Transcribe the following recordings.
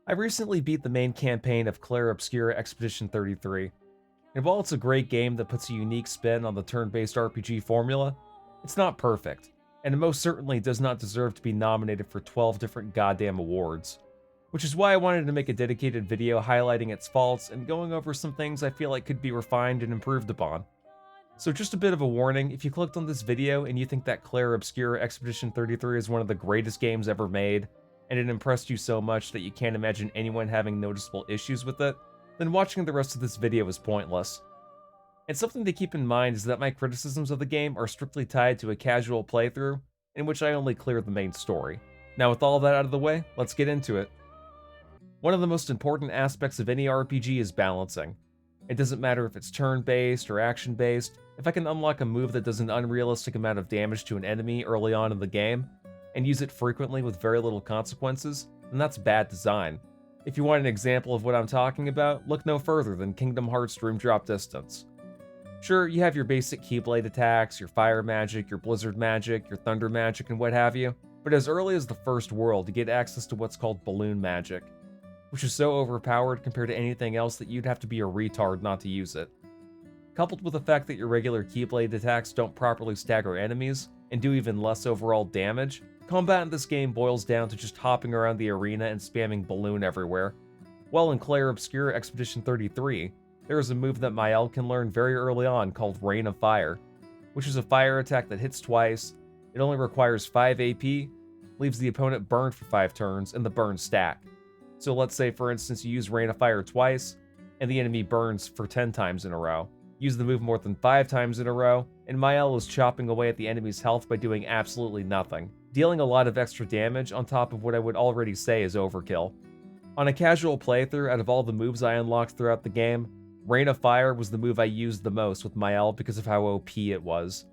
I recently beat the main campaign of Clair Obscura Expedition 33, and while it's a great game that puts a unique spin on the turn-based RPG formula, it's not perfect, and it most certainly does not deserve to be nominated for 12 different goddamn awards. Which is why I wanted to make a dedicated video highlighting its faults and going over some things I feel like could be refined and improved upon. So just a bit of a warning, if you clicked on this video and you think that Clair Obscura Expedition 33 is one of the greatest games ever made, and it impressed you so much that you can't imagine anyone having noticeable issues with it, then watching the rest of this video is pointless. And something to keep in mind is that my criticisms of the game are strictly tied to a casual playthrough, in which I only clear the main story. Now with all that out of the way, let's get into it. One of the most important aspects of any RPG is balancing. It doesn't matter if it's turn-based or action-based, if I can unlock a move that does an unrealistic amount of damage to an enemy early on in the game, and use it frequently with very little consequences, then that's bad design. If you want an example of what I'm talking about, look no further than Kingdom Hearts Dream Drop Distance. Sure, you have your basic Keyblade attacks, your fire magic, your blizzard magic, your thunder magic, and what have you, but as early as the first world, you get access to what's called balloon magic, which is so overpowered compared to anything else that you'd have to be a retard not to use it. Coupled with the fact that your regular Keyblade attacks don't properly stagger enemies, and do even less overall damage, combat in this game boils down to just hopping around the arena and spamming balloon everywhere. While in Clair Obscura Expedition 33, there is a move that Mael can learn very early on called Rain of Fire, which is a fire attack that hits twice, it only requires 5 AP, leaves the opponent burned for 5 turns, and the burns stack. So let's say for instance you use Rain of Fire twice, and the enemy burns for 10 times in a row. Use the move more than 5 times in a row, and Mael is chopping away at the enemy's health by doing absolutely nothing, dealing a lot of extra damage on top of what I would already say is overkill. On a casual playthrough, out of all the moves I unlocked throughout the game, Rain of Fire was the move I used the most with Mael because of how OP it was.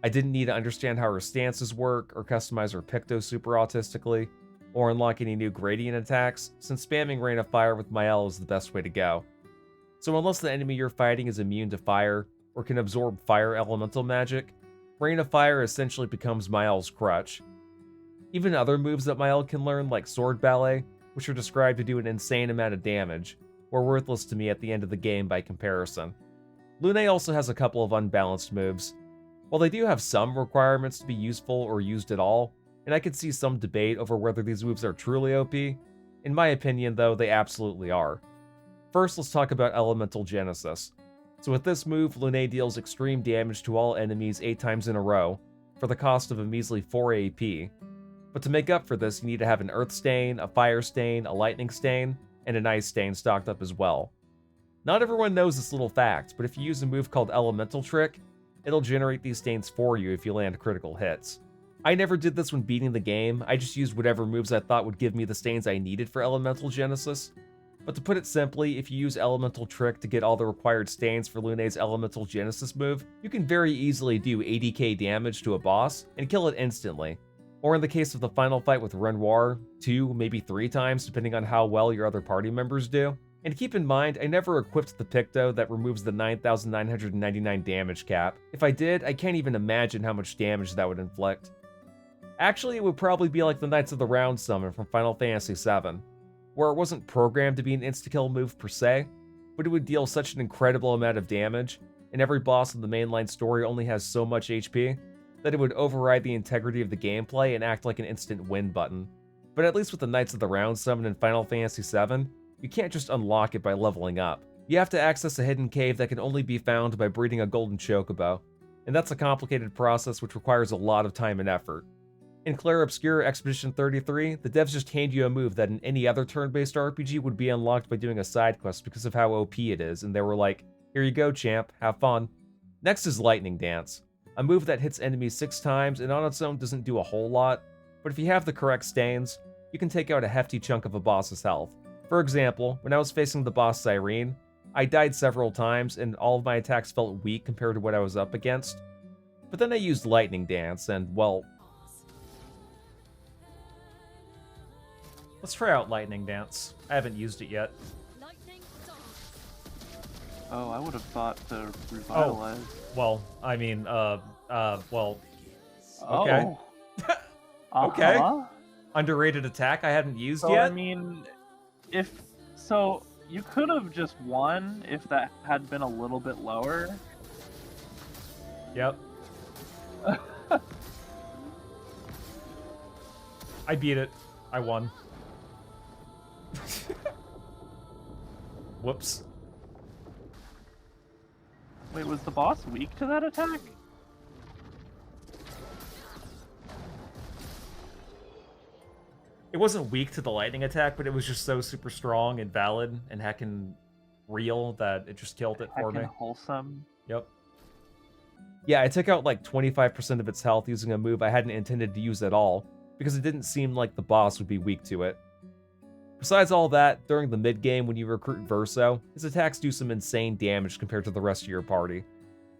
I didn't need to understand how her stances work, or customize her Picto super autistically, or unlock any new gradient attacks, since spamming Rain of Fire with Mael is the best way to go. So unless the enemy you're fighting is immune to fire, or can absorb fire elemental magic, Rain of Fire essentially becomes Mael's crutch. Even other moves that Mael can learn, like Sword Ballet, which are described to do an insane amount of damage, were worthless to me at the end of the game by comparison. Lune also has a couple of unbalanced moves. While they do have some requirements to be useful or used at all, and I could see some debate over whether these moves are truly OP, in my opinion though, they absolutely are. First, let's talk about Elemental Genesis. So with this move, Lune deals extreme damage to all enemies 8 times in a row, for the cost of a measly 4 AP. But to make up for this, you need to have an Earth Stain, a Fire Stain, a Lightning Stain, and an Ice Stain stocked up as well. Not everyone knows this little fact, but if you use a move called Elemental Trick, it'll generate these stains for you if you land critical hits. I never did this when beating the game, I just used whatever moves I thought would give me the stains I needed for Elemental Genesis. But to put it simply, if you use Elemental Trick to get all the required stains for Lune's Elemental Genesis move, you can very easily do 80k damage to a boss and kill it instantly. Or in the case of the final fight with Renoir, 2, maybe 3 times depending on how well your other party members do. And keep in mind, I never equipped the Picto that removes the 9,999 damage cap. If I did, I can't even imagine how much damage that would inflict. Actually, it would probably be like the Knights of the Round summon from Final Fantasy VII, where it wasn't programmed to be an insta-kill move per se, but it would deal such an incredible amount of damage, and every boss in the mainline story only has so much HP, that it would override the integrity of the gameplay and act like an instant win button. But at least with the Knights of the Round summon in Final Fantasy VII, you can't just unlock it by leveling up. You have to access a hidden cave that can only be found by breeding a golden chocobo, and that's a complicated process which requires a lot of time and effort. In Clair Obscura Expedition 33, the devs just hand you a move that in any other turn-based RPG would be unlocked by doing a side quest because of how OP it is, and they were like, here you go champ, have fun. Next is Lightning Dance, a move that hits enemies 6 times and on its own doesn't do a whole lot, but if you have the correct stains, you can take out a hefty chunk of a boss's health. For example, when I was facing the boss Cyrene, I died several times and all of my attacks felt weak compared to what I was up against. But then I used Lightning Dance and, well... Let's try out Lightning Dance. I haven't used it yet. Oh, I would have thought to revitalize. Oh, well, I mean, well... Okay. Oh. Okay. Underrated attack I hadn't used So, yet? I mean, if so, you could have just won if that had been a little bit lower. Yep. I beat it. I won. Whoops. Wait, was the boss weak to that attack? It wasn't weak to the lightning attack, but it was just so super strong and valid and heckin' real that it just killed it for me. Heckin' wholesome. Yep. Yeah, I took out like 25% of its health using a move I hadn't intended to use at all, because it didn't seem like the boss would be weak to it. Besides all that, during the mid-game when you recruit Verso, his attacks do some insane damage compared to the rest of your party.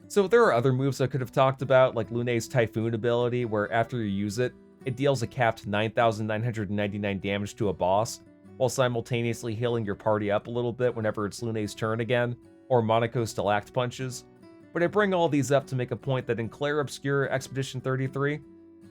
So there are other moves I could have talked about, like Lune's Typhoon ability, where after you use it, it deals a capped 9,999 damage to a boss, while simultaneously healing your party up a little bit whenever it's Lune's turn again, or Monaco's Stalact punches. But I bring all these up to make a point that in Clair Obscur Expedition 33,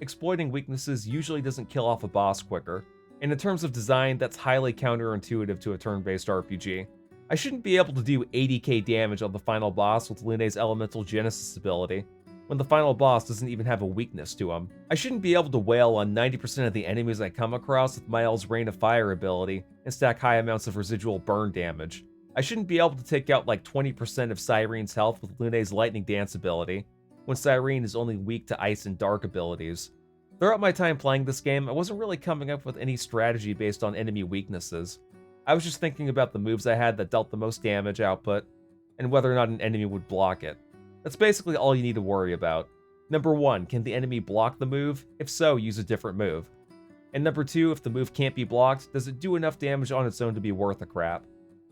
exploiting weaknesses usually doesn't kill off a boss quicker, and in terms of design, that's highly counterintuitive to a turn-based RPG. I shouldn't be able to do 80k damage on the final boss with Lune's Elemental Genesis ability, when the final boss doesn't even have a weakness to him. I shouldn't be able to wail on 90% of the enemies I come across with Miles' Rain of Fire ability and stack high amounts of residual burn damage. I shouldn't be able to take out like 20% of Cyrene's health with Lune's Lightning Dance ability, when Cyrene is only weak to Ice and Dark abilities. Throughout my time playing this game, I wasn't really coming up with any strategy based on enemy weaknesses. I was just thinking about the moves I had that dealt the most damage output, and whether or not an enemy would block it. That's basically all you need to worry about. Number 1, can the enemy block the move? If so, use a different move. And number 2, if the move can't be blocked, does it do enough damage on its own to be worth a crap?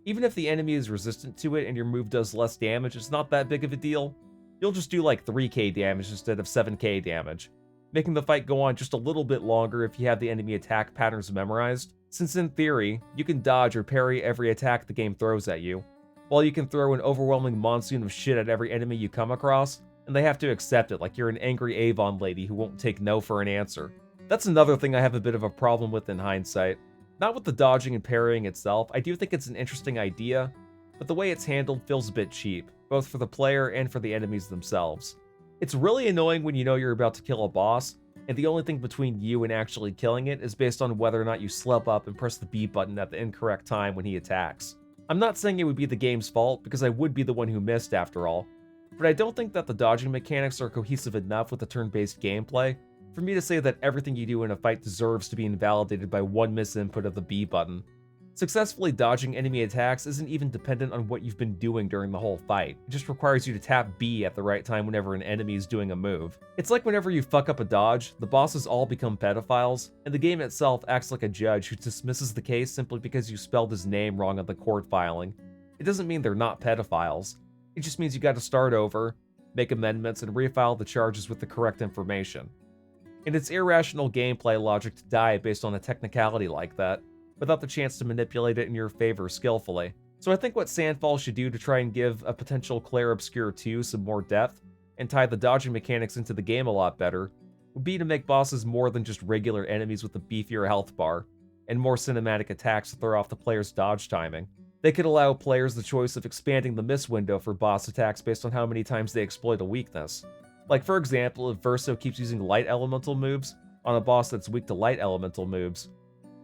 Even if the enemy is resistant to it and your move does less damage, it's not that big of a deal. You'll just do like 3k damage instead of 7k damage, making the fight go on just a little bit longer if you have the enemy attack patterns memorized, since in theory, you can dodge or parry every attack the game throws at you, while you can throw an overwhelming monsoon of shit at every enemy you come across, and they have to accept it like you're an angry Avon lady who won't take no for an answer. That's another thing I have a bit of a problem with in hindsight. Not with the dodging and parrying itself, I do think it's an interesting idea, but the way it's handled feels a bit cheap, both for the player and for the enemies themselves. It's really annoying when you know you're about to kill a boss, and the only thing between you and actually killing it is based on whether or not you slip up and press the B button at the incorrect time when he attacks. I'm not saying it would be the game's fault, because I would be the one who missed after all, but I don't think that the dodging mechanics are cohesive enough with the turn-based gameplay for me to say that everything you do in a fight deserves to be invalidated by one misinput of the B button. Successfully dodging enemy attacks isn't even dependent on what you've been doing during the whole fight. It just requires you to tap B at the right time whenever an enemy is doing a move. It's like whenever you fuck up a dodge, the bosses all become pedophiles, and the game itself acts like a judge who dismisses the case simply because you spelled his name wrong on the court filing. It doesn't mean they're not pedophiles. It just means you gotta start over, make amendments, and refile the charges with the correct information. And it's irrational gameplay logic to die based on a technicality like that, without the chance to manipulate it in your favor skillfully. So I think what Sandfall should do to try and give a potential Clair Obscur 2 some more depth, and tie the dodging mechanics into the game a lot better, would be to make bosses more than just regular enemies with a beefier health bar, and more cinematic attacks to throw off the player's dodge timing. They could allow players the choice of expanding the miss window for boss attacks based on how many times they exploit a weakness. Like for example, if Verso keeps using light elemental moves on a boss that's weak to light elemental moves,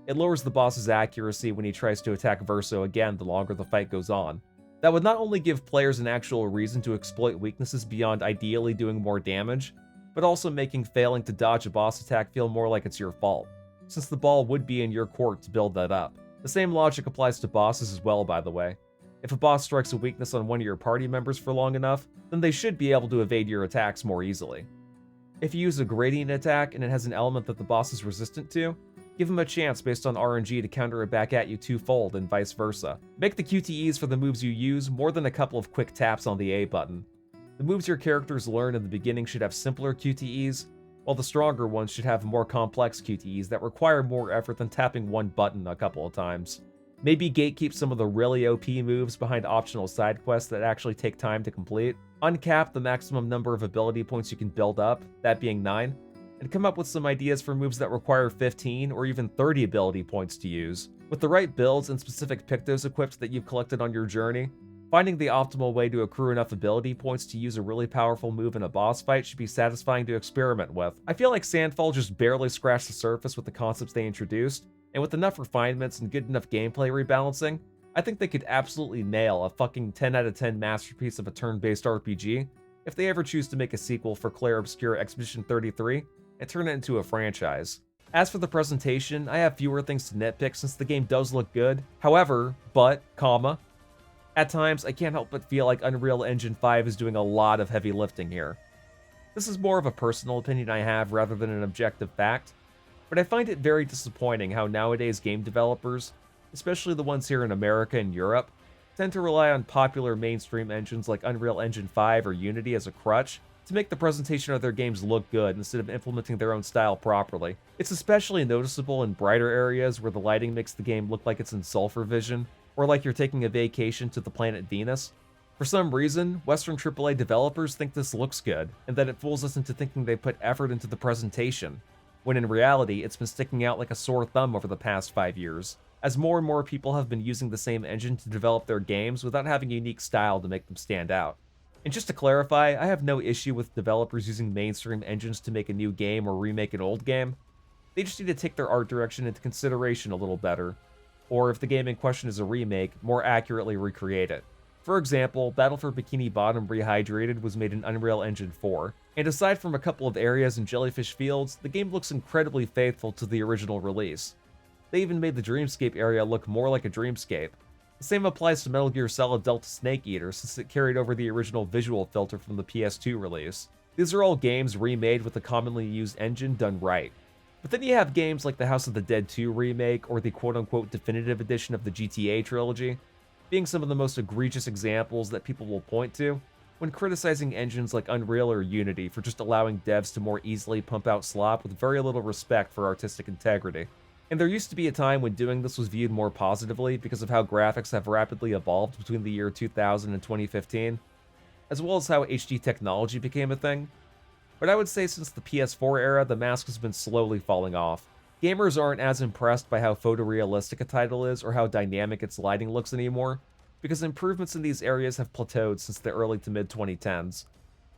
it lowers the boss's accuracy when he tries to attack Verso again the longer the fight goes on. That would not only give players an actual reason to exploit weaknesses beyond ideally doing more damage, but also making failing to dodge a boss attack feel more like it's your fault, since the ball would be in your court to build that up. The same logic applies to bosses as well, by the way. If a boss strikes a weakness on one of your party members for long enough, then they should be able to evade your attacks more easily. If you use a gradient attack and it has an element that the boss is resistant to, give him a chance based on RNG to counter it back at you twofold and vice versa. Make the QTEs for the moves you use more than a couple of quick taps on the A button. The moves your characters learn in the beginning should have simpler QTEs, while the stronger ones should have more complex QTEs that require more effort than tapping one button a couple of times. Maybe gatekeep some of the really OP moves behind optional side quests that actually take time to complete. Uncap the maximum number of ability points you can build up, that being 9, and come up with some ideas for moves that require 15 or even 30 ability points to use. With the right builds and specific pictos equipped that you've collected on your journey, finding the optimal way to accrue enough ability points to use a really powerful move in a boss fight should be satisfying to experiment with. I feel like Sandfall just barely scratched the surface with the concepts they introduced, and with enough refinements and good enough gameplay rebalancing, I think they could absolutely nail a fucking 10 out of 10 masterpiece of a turn-based RPG if they ever choose to make a sequel for Clair Obscur Expedition 33 and turn it into a franchise. As for the presentation, I have fewer things to nitpick since the game does look good. However, at times I can't help but feel like Unreal Engine 5 is doing a lot of heavy lifting here. This is more of a personal opinion I have rather than an objective fact, but I find it very disappointing how nowadays game developers, especially the ones here in America and Europe, tend to rely on popular mainstream engines like Unreal Engine 5 or Unity as a crutch to make the presentation of their games look good instead of implementing their own style properly. It's especially noticeable in brighter areas where the lighting makes the game look like it's in sulfur vision, or like you're taking a vacation to the planet Venus. For some reason, Western AAA developers think this looks good, and that it fools us into thinking they put effort into the presentation, when in reality it's been sticking out like a sore thumb over the past 5 years, as more and more people have been using the same engine to develop their games without having a unique style to make them stand out. And just to clarify, I have no issue with developers using mainstream engines to make a new game or remake an old game. They just need to take their art direction into consideration a little better, or if the game in question is a remake, more accurately recreate it. For example, Battle for Bikini Bottom Rehydrated was made in Unreal Engine 4, and aside from a couple of areas in Jellyfish Fields, the game looks incredibly faithful to the original release. They even made the Dreamscape area look more like a dreamscape. The same applies to Metal Gear Solid Delta Snake Eater, since it carried over the original visual filter from the PS2 release. These are all games remade with a commonly used engine done right. But then you have games like the House of the Dead 2 remake, or the quote-unquote definitive edition of the GTA trilogy, being some of the most egregious examples that people will point to when criticizing engines like Unreal or Unity for just allowing devs to more easily pump out slop with very little respect for artistic integrity. And there used to be a time when doing this was viewed more positively because of how graphics have rapidly evolved between the year 2000 and 2015, as well as how HD technology became a thing. But I would say since the PS4 era, the mask has been slowly falling off. Gamers aren't as impressed by how photorealistic a title is or how dynamic its lighting looks anymore, because improvements in these areas have plateaued since the early to mid 2010s.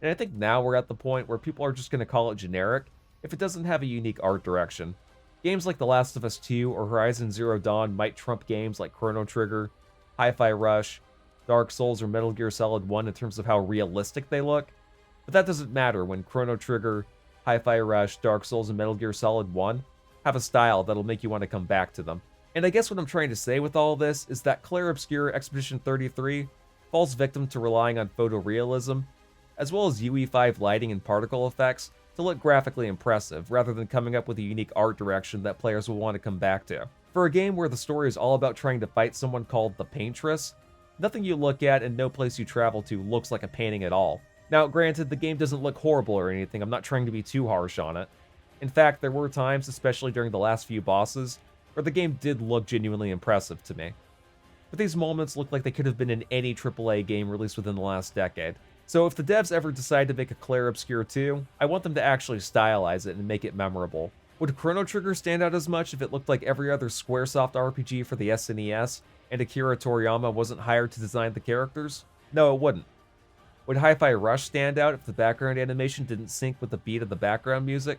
And I think now we're at the point where people are just going to call it generic if it doesn't have a unique art direction. Games like The Last of Us 2 or Horizon Zero Dawn might trump games like Chrono Trigger, Hi-Fi Rush, Dark Souls, or Metal Gear Solid 1 in terms of how realistic they look, but that doesn't matter when Chrono Trigger, Hi-Fi Rush, Dark Souls, and Metal Gear Solid 1 have a style that'll make you want to come back to them. And I guess what I'm trying to say with all this is that Clair Obscur Expedition 33 falls victim to relying on photorealism, as well as UE5 lighting and particle effects, to look graphically impressive, rather than coming up with a unique art direction that players will want to come back to. For a game where the story is all about trying to fight someone called the Paintress, nothing you look at and no place you travel to looks like a painting at all. Now, granted, the game doesn't look horrible or anything, I'm not trying to be too harsh on it. In fact, there were times, especially during the last few bosses, where the game did look genuinely impressive to me. But these moments look like they could have been in any AAA game released within the last decade. So if the devs ever decide to make a Clair Obscur 2, I want them to actually stylize it and make it memorable. Would Chrono Trigger stand out as much if it looked like every other Squaresoft RPG for the SNES, and Akira Toriyama wasn't hired to design the characters? No, it wouldn't. Would Hi-Fi Rush stand out if the background animation didn't sync with the beat of the background music?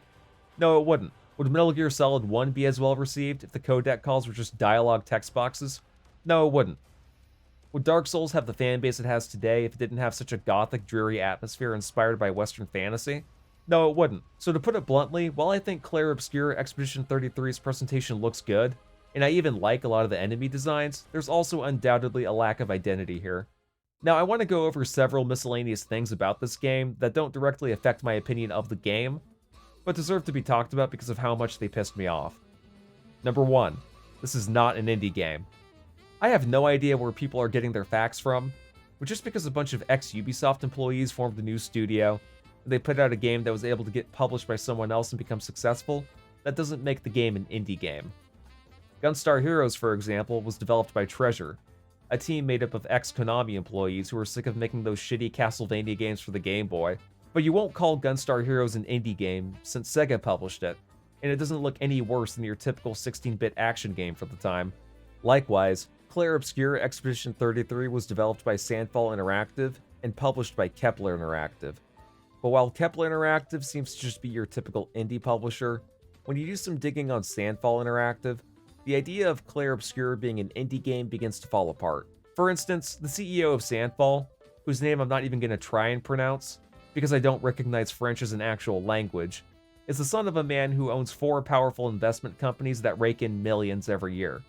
No, it wouldn't. Would Metal Gear Solid 1 be as well received if the codec calls were just dialogue text boxes? No, it wouldn't. Would Dark Souls have the fanbase it has today if it didn't have such a gothic, dreary atmosphere inspired by Western fantasy? No, it wouldn't. So to put it bluntly, while I think Clair Obscur Expedition 33's presentation looks good, and I even like a lot of the enemy designs, there's also undoubtedly a lack of identity here. Now, I want to go over several miscellaneous things about this game that don't directly affect my opinion of the game, but deserve to be talked about because of how much they pissed me off. Number 1. This is not an indie game. I have no idea where people are getting their facts from, but just because a bunch of ex-Ubisoft employees formed a new studio, and they put out a game that was able to get published by someone else and become successful, that doesn't make the game an indie game. Gunstar Heroes, for example, was developed by Treasure, a team made up of ex-Konami employees who were sick of making those shitty Castlevania games for the Game Boy. But you won't call Gunstar Heroes an indie game since Sega published it, and it doesn't look any worse than your typical 16-bit action game for the time. Likewise, Clair Obscur Expedition 33 was developed by Sandfall Interactive and published by Kepler Interactive. But while Kepler Interactive seems to just be your typical indie publisher, when you do some digging on Sandfall Interactive, the idea of Clair Obscur being an indie game begins to fall apart. For instance, the CEO of Sandfall, whose name I'm not even going to try and pronounce, because I don't recognize French as an actual language, is the son of a man who owns 4 powerful investment companies that rake in millions every year.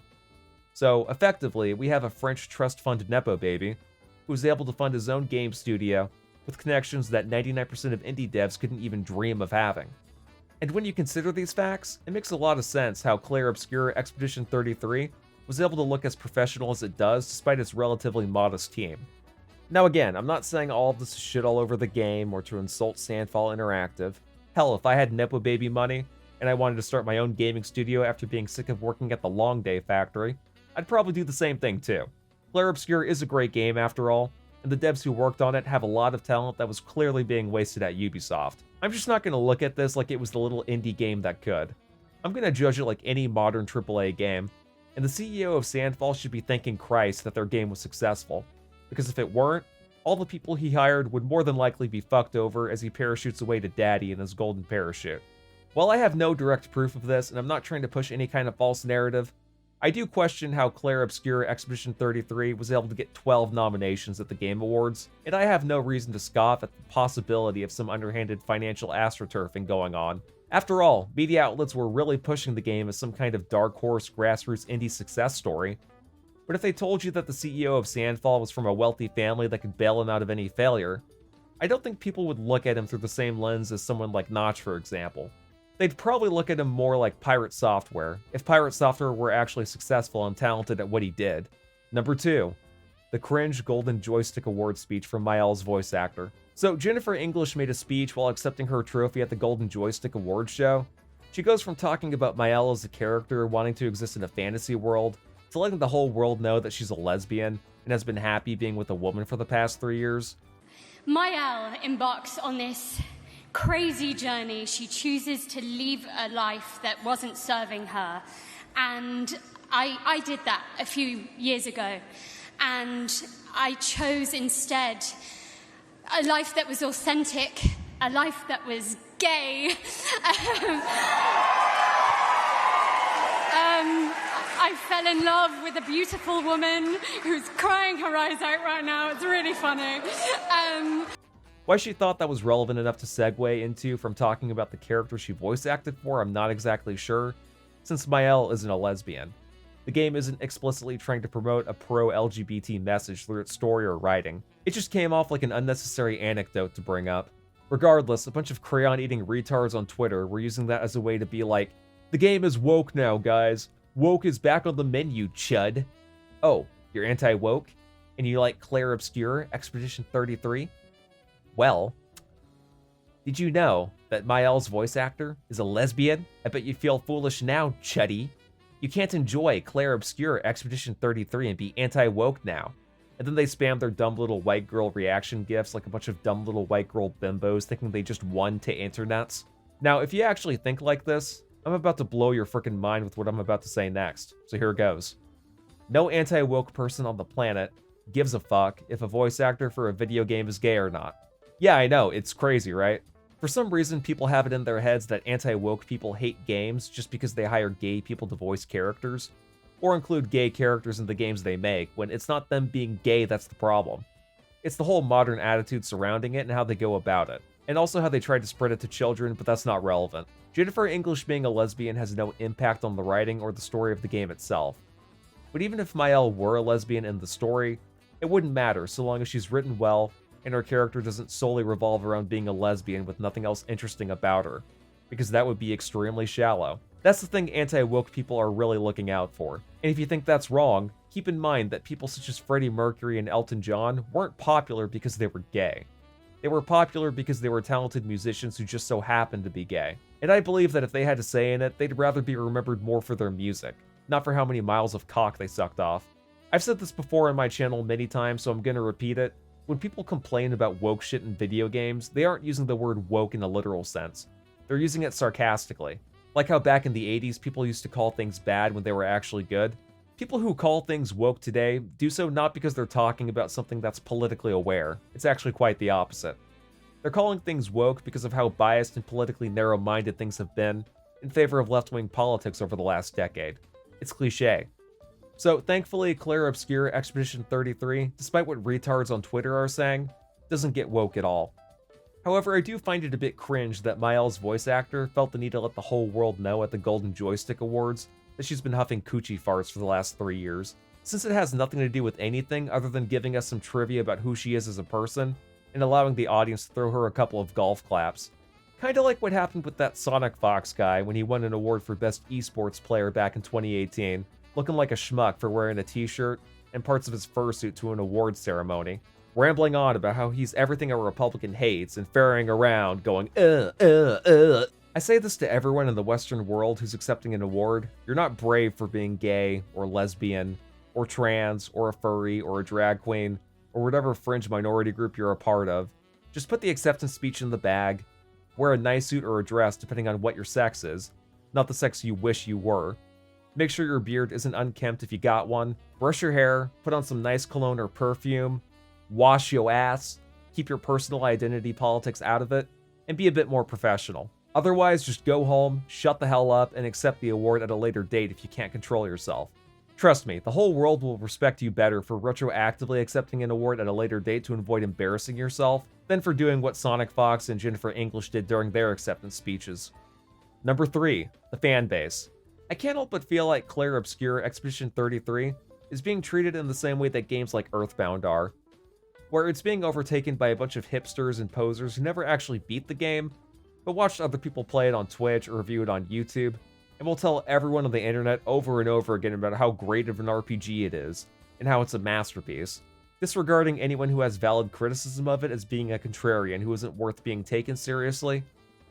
So, effectively, we have a French trust fund Nepo baby, who's able to fund his own game studio with connections that 99% of indie devs couldn't even dream of having. And when you consider these facts, it makes a lot of sense how Clair Obscur Expedition 33 was able to look as professional as it does despite its relatively modest team. Now again, I'm not saying all of this is shit all over the game or to insult Sandfall Interactive. Hell, if I had Nepo Baby money, and I wanted to start my own gaming studio after being sick of working at the Long Day factory, I'd probably do the same thing too. Clair Obscur is a great game after all, and the devs who worked on it have a lot of talent that was clearly being wasted at Ubisoft. I'm just not going to look at this like it was the little indie game that could. I'm going to judge it like any modern AAA game, and the CEO of Sandfall should be thanking Christ that their game was successful, because if it weren't, all the people he hired would more than likely be fucked over as he parachutes away to daddy in his golden parachute. While I have no direct proof of this, and I'm not trying to push any kind of false narrative, I do question how Clair Obscur Expedition 33 was able to get 12 nominations at the Game Awards, and I have no reason to scoff at the possibility of some underhanded financial astroturfing going on. After all, media outlets were really pushing the game as some kind of dark horse grassroots indie success story. But if they told you that the CEO of Sandfall was from a wealthy family that could bail him out of any failure, I don't think people would look at him through the same lens as someone like Notch, for example. They'd probably look at him more like Pirate Software, if Pirate Software were actually successful and talented at what he did. Number 2. The cringe Golden Joystick Award speech from Mael's voice actor. So Jennifer English made a speech while accepting her trophy at the Golden Joystick Awards show. She goes from talking about Mael as a character wanting to exist in a fantasy world, to letting the whole world know that she's a lesbian and has been happy being with a woman for the past 3 years. Mael embarks on this crazy journey. She chooses to leave a life that wasn't serving her. And I did that a few years ago. And I chose instead a life that was authentic, a life that was gay. I fell in love with a beautiful woman who's crying her eyes out right now. It's really funny. Why she thought that was relevant enough to segue into from talking about the character she voice acted for, I'm not exactly sure, since Mael isn't a lesbian. The game isn't explicitly trying to promote a pro-LGBT message through its story or writing. It just came off like an unnecessary anecdote to bring up. Regardless, a bunch of crayon-eating retards on Twitter were using that as a way to be like, the game is woke now, guys. Woke is back on the menu, chud. Oh, you're anti-woke? And you like Clair Obscur Expedition 33? Well, did you know that Mael's voice actor is a lesbian? I bet you feel foolish now, chuddy. You can't enjoy Clair Obscur Expedition 33 and be anti-woke now. And then they spam their dumb little white girl reaction gifs like a bunch of dumb little white girl bimbos thinking they just won to internets. Now, if you actually think like this, I'm about to blow your frickin' mind with what I'm about to say next, so here it goes. No anti-woke person on the planet gives a fuck if a voice actor for a video game is gay or not. Yeah, I know, it's crazy, right? For some reason, people have it in their heads that anti-woke people hate games just because they hire gay people to voice characters, or include gay characters in the games they make, when it's not them being gay that's the problem. It's the whole modern attitude surrounding it and how they go about it, and also how they try to spread it to children, but that's not relevant. Jennifer English being a lesbian has no impact on the writing or the story of the game itself. But even if Mael were a lesbian in the story, it wouldn't matter so long as she's written well and her character doesn't solely revolve around being a lesbian with nothing else interesting about her, because that would be extremely shallow. That's the thing anti-woke people are really looking out for. And if you think that's wrong, keep in mind that people such as Freddie Mercury and Elton John weren't popular because they were gay. They were popular because they were talented musicians who just so happened to be gay. And I believe that if they had a say in it, they'd rather be remembered more for their music, not for how many miles of cock they sucked off. I've said this before on my channel many times, so I'm gonna repeat it. When people complain about woke shit in video games, they aren't using the word woke in a literal sense. They're using it sarcastically. Like how back in the 80s, people used to call things bad when they were actually good. People who call things woke today do so not because they're talking about something that's politically aware. It's actually quite the opposite. They're calling things woke because of how biased and politically narrow-minded things have been in favor of left-wing politics over the last decade. It's cliche. So thankfully, Clair Obscur Expedition 33, despite what retards on Twitter are saying, doesn't get woke at all. However, I do find it a bit cringe that Mael's voice actor felt the need to let the whole world know at the Golden Joystick Awards that she's been huffing coochie farts for the last 3 years, since it has nothing to do with anything other than giving us some trivia about who she is as a person, and allowing the audience to throw her a couple of golf claps. Kinda like what happened with that Sonic Fox guy when he won an award for Best Esports Player back in 2018, looking like a schmuck for wearing a t-shirt and parts of his fursuit to an award ceremony, rambling on about how he's everything a Republican hates and ferrying around going, I say this to everyone in the Western world who's accepting an award. You're not brave for being gay, or lesbian, or trans, or a furry, or a drag queen, or whatever fringe minority group you're a part of. Just put the acceptance speech in the bag, wear a nice suit or a dress depending on what your sex is, not the sex you wish you were. Make sure your beard isn't unkempt if you got one, brush your hair, put on some nice cologne or perfume, wash your ass, keep your personal identity politics out of it, and be a bit more professional. Otherwise, just go home, shut the hell up, and accept the award at a later date if you can't control yourself. Trust me, the whole world will respect you better for retroactively accepting an award at a later date to avoid embarrassing yourself than for doing what Sonic Fox and Jennifer English did during their acceptance speeches. Number 3, the fanbase. I can't help but feel like Clair Obscur Expedition 33 is being treated in the same way that games like Earthbound are, where it's being overtaken by a bunch of hipsters and posers who never actually beat the game, but watched other people play it on Twitch or review it on YouTube, and will tell everyone on the internet over and over again about how great of an RPG it is, and how it's a masterpiece, disregarding anyone who has valid criticism of it as being a contrarian who isn't worth being taken seriously,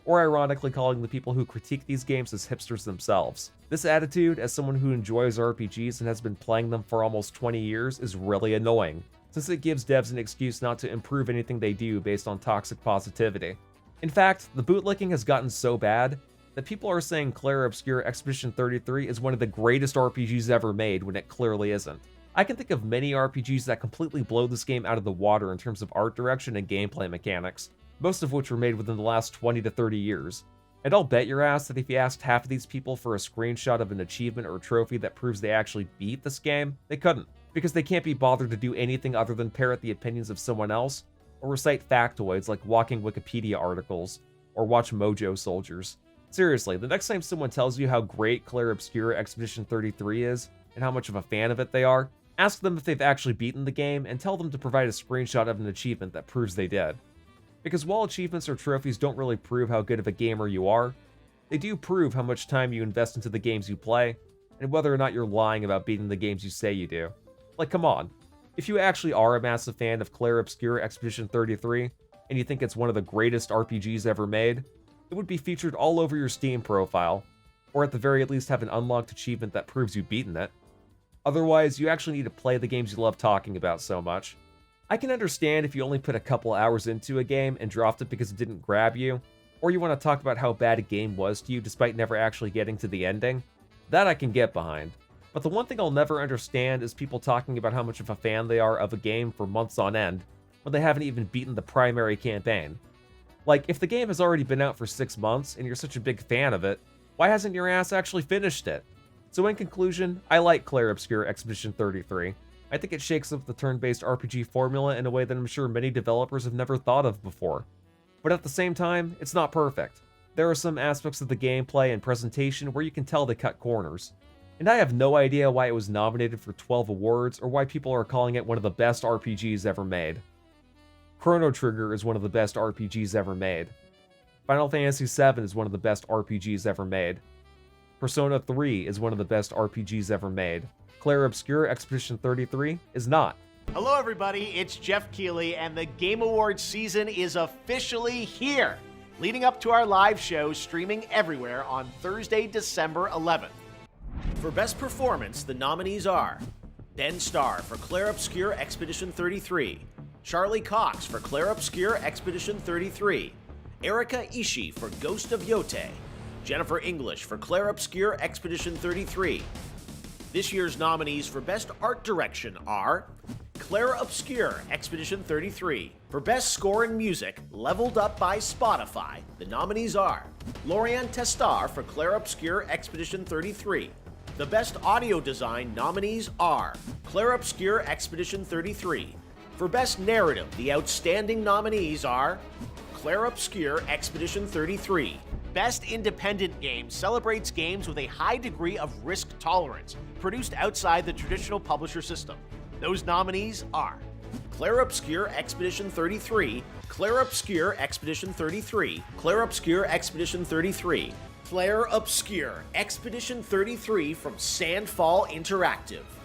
or ironically calling the people who critique these games as hipsters themselves. This attitude, as someone who enjoys RPGs and has been playing them for almost 20 years, is really annoying, since it gives devs an excuse not to improve anything they do based on toxic positivity. In fact, the bootlicking has gotten so bad that people are saying Clair Obscur Expedition 33 is one of the greatest RPGs ever made when it clearly isn't. I can think of many RPGs that completely blow this game out of the water in terms of art direction and gameplay mechanics, most of which were made within the last 20 to 30 years. And I'll bet your ass that if you asked half of these people for a screenshot of an achievement or trophy that proves they actually beat this game, they couldn't, because they can't be bothered to do anything other than parrot the opinions of someone else, or recite factoids like walking Wikipedia articles, or watch Mojo Soldiers. Seriously, the next time someone tells you how great Clair Obscur Expedition 33 is, and how much of a fan of it they are, ask them if they've actually beaten the game, and tell them to provide a screenshot of an achievement that proves they did. Because while achievements or trophies don't really prove how good of a gamer you are, they do prove how much time you invest into the games you play, and whether or not you're lying about beating the games you say you do. Like, come on. If you actually are a massive fan of Clair Obscur Expedition 33, and you think it's one of the greatest RPGs ever made, it would be featured all over your Steam profile, or at the very least have an unlocked achievement that proves you've beaten it. Otherwise, you actually need to play the games you love talking about so much. I can understand if you only put a couple hours into a game and dropped it because it didn't grab you, or you want to talk about how bad a game was to you despite never actually getting to the ending. That I can get behind. But the one thing I'll never understand is people talking about how much of a fan they are of a game for months on end, when they haven't even beaten the primary campaign. Like, if the game has already been out for 6 months, and you're such a big fan of it, why hasn't your ass actually finished it? So in conclusion, I like Clair Obscur Expedition 33. I think it shakes up the turn-based RPG formula in a way that I'm sure many developers have never thought of before. But at the same time, it's not perfect. There are some aspects of the gameplay and presentation where you can tell they cut corners. And I have no idea why it was nominated for 12 awards or why people are calling it one of the best RPGs ever made. Chrono Trigger is one of the best RPGs ever made. Final Fantasy VII is one of the best RPGs ever made. Persona 3 is one of the best RPGs ever made. Clair Obscur Expedition 33 is not. Hello everybody, it's Jeff Keighley, and the Game Awards season is officially here, leading up to our live show streaming everywhere on Thursday, December 11th. For Best Performance, the nominees are Ben Starr for Clair Obscur Expedition 33, Charlie Cox for Claire Obscure Expedition 33, Erika Ishii for Ghost of Yote, Jennifer English for Claire Obscure Expedition 33. This year's nominees for Best Art Direction are Claire Obscure Expedition 33. For Best Score and Music, leveled up by Spotify, the nominees are Lorian Testar for Claire Obscure Expedition 33. The Best Audio Design nominees are Claire Obscure Expedition 33. For Best Narrative, the outstanding nominees are Claire Obscure Expedition 33. Best Independent Game celebrates games with a high degree of risk tolerance, produced outside the traditional publisher system. Those nominees are Claire Obscure Expedition 33, Claire Obscure Expedition 33, Claire Obscure Expedition 33, Claire Obscure Expedition 33 from Sandfall Interactive.